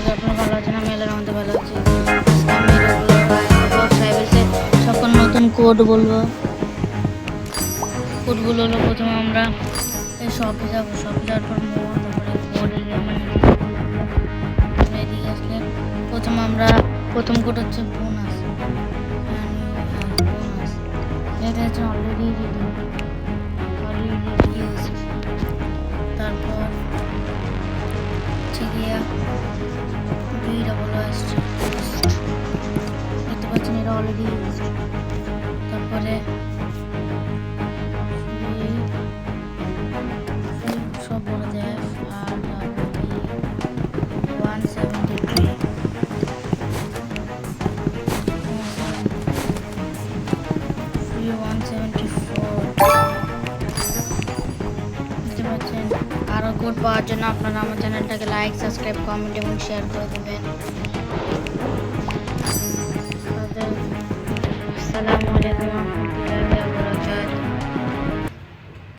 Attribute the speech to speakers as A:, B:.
A: করি আপনারা ভালো আছেন। আমি এলার মধ্যে ভালো আছি। আমি সকল নতুন কোড বলবো। কোডগুলো হলো প্রথমে আমরা এই শপে যাবো, শপে যাওয়ার পর তারপরে কোডের এদিকে আসলে প্রথম কোড হচ্ছে বোনাস। বোনাস এটা হচ্ছে অলরেডি ইউজ। তারপর ঠিক দেখতে পাচ্ছেন এটা অলরেডি ইউজ। তারপরে সব বলা যায় আর 173 বুঝতে পারছেন। আরও কোড পাওয়ার জন্য আপনারা আমার চ্যানেলটাকে লাইক, সাবস্ক্রাইব, কমেন্ট এবং শেয়ার করে দেবেন। আসসালামু আলাইকুম।